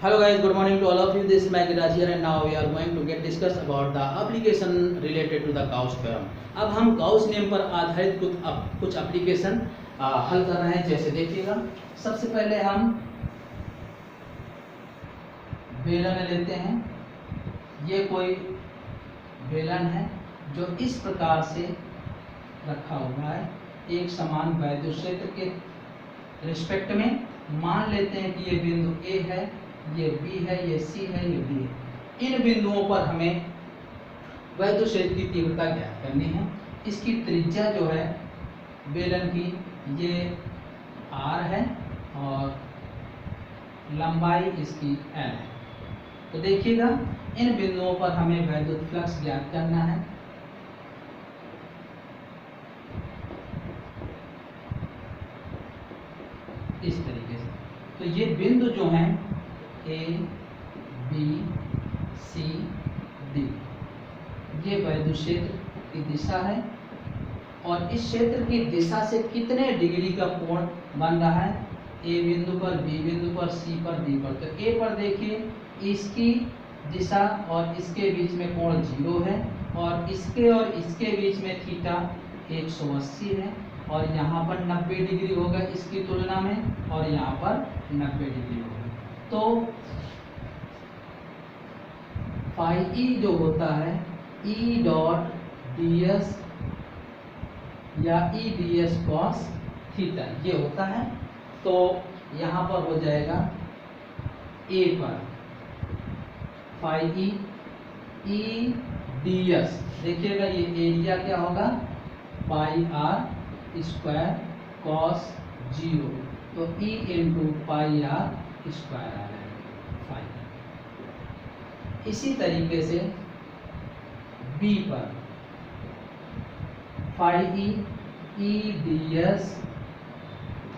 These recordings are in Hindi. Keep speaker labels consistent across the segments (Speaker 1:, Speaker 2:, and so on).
Speaker 1: Hello guys, good morning to all of you. This is Magiraj here and now we are going to get discuss about the application related to the Gauss theorem. अब हम गाउस नियम पर आधारित कुछ एप्लीकेशन हल कर रहे हैं। जैसे देखिएगा, सबसे पहले हम बेलन लेते हैं। ये कोई बेलन है जो इस प्रकार से रखा हुआ है, एक समान वैद्युत क्षेत्र के रिस्पेक्ट में। मान लेते हैं कि ये बिंदु A है, ये B है, ये C है, ये D है। इन बिंदुओं पर हमें वैद्युत क्षेत्र की तीव्रता ज्ञात करनी है। इसकी त्रिज्या जो है बेलन की ये R है और लंबाई इसकी L है। तो देखिएगा, इन बिंदुओं पर हमें वैद्युत फ्लक्स ज्ञात करना है। इस तरीके से तो ये बिंदु जो हैं A, B, C, D, ये वैद्युत क्षेत्र की दिशा है और इस क्षेत्र की दिशा से कितने डिग्री का कोण बन रहा है, A बिंदु पर, B बिंदु पर, C पर, D पर। तो A पर देखिए, इसकी दिशा और इसके बीच में कोण 0 है और इसके बीच में थीटा 180 है और यहाँ पर 90 डिग्री होगा इसकी तुलना में और यहाँ पर 90 डिग्री होगा। तो फाई ई जो होता है E डॉट ds या E ds cos थीटा ये होता है। तो यहाँ पर हो जाएगा A पर फाई ई E ds, देखिएगा ये एरिया क्या होगा, पाई r स्क्वायर कॉस 0, तो E into pi r square आ जाएगा फाई। इसी तरीके से B पर फाई ई ds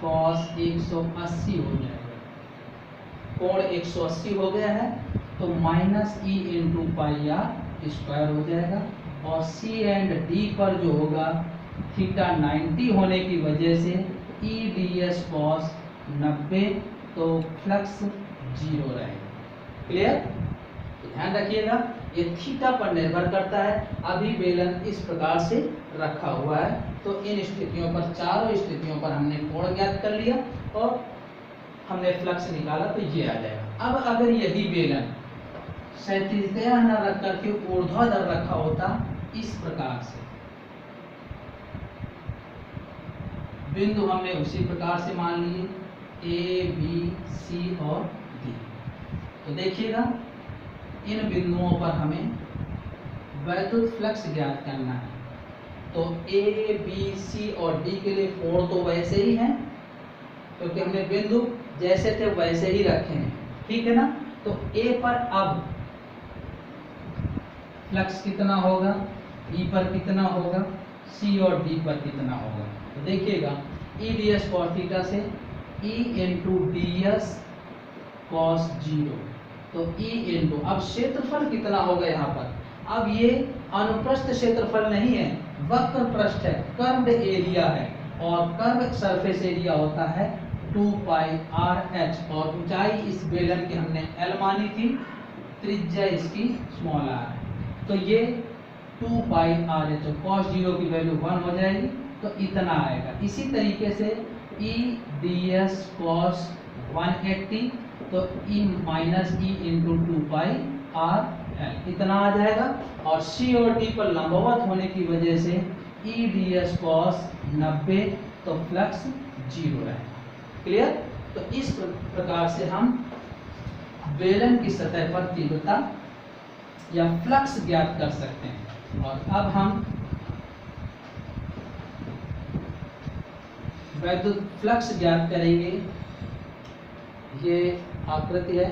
Speaker 1: कॉस 180 हो जाएगा, कोण 180 हो गया है तो minus E into pi r square हो जाएगा और C एंड D पर जो होगा थीटा 90 होने की वजह से E ds कॉस 90, तो फ्लक्स 0 रहेगा। क्लियर? ध्यान रखिएगा, ये थीटा पर निर्भर करता है। अभी बेलन इस प्रकार से रखा हुआ है, तो इन स्थितियों पर, चारों स्थितियों पर हमने कोण ज्ञात कर लिया और हमने फ्लक्स निकाला, तो ये आ जाएगा। अब अगर यही बेलन क्षैतिजतया न रख करके ऊर्ध्वाधर रखा होता इस प्रकार से, बिंदु हमने उसी प्रकार से मान लिए A, B, C और D, तो देखिएगा इन बिंदुओं पर हमें वैद्युत फ्लक्स ज्ञात करना है। तो A, B, C और D के लिए कोण तो वैसे ही हैं क्योंकि हमने बिंदु जैसे थे वैसे ही रखे हैं, ठीक है ना। तो A पर अब फ्लक्स कितना होगा, B पर कितना होगा, C और D पर कितना होगा। तो देखिएगा E ds cos थीटा से E इंटू ds cos 0, तो E इंटू, अब क्षेत्रफल कितना होगा यहाँ पर। अब ये अनुप्रस्थ क्षेत्रफल नहीं है, वक्र पृष्ठ है, कर्व्ड एरिया है और कर्व सरफेस एरिया होता है 2 पाई RH और ऊंचाई इस बेलन की हमने L मानी थी, त्रिज्या इसकी स्मॉल r है। तो ये 2 पाई RH और cos 0 की वैल्यू 1 हो जाएगी, तो इतना आएगा। इसी तरीके से E ds cos 180, तो E माइनस E इंटू 2 पाई RL इतना आ जाएगा और C और D पर लंबवत होने की वजह से E ds cos 90, तो फ्लक्स 0 रहेगा। क्लियर? तो इस प्रकार से हम बेलन की सतह पर तीव्रता या फ्लक्स ज्ञात कर सकते हैं। और अब हम वैद्युत फ्लक्स ज्ञात करेंगे। ये आकृति है,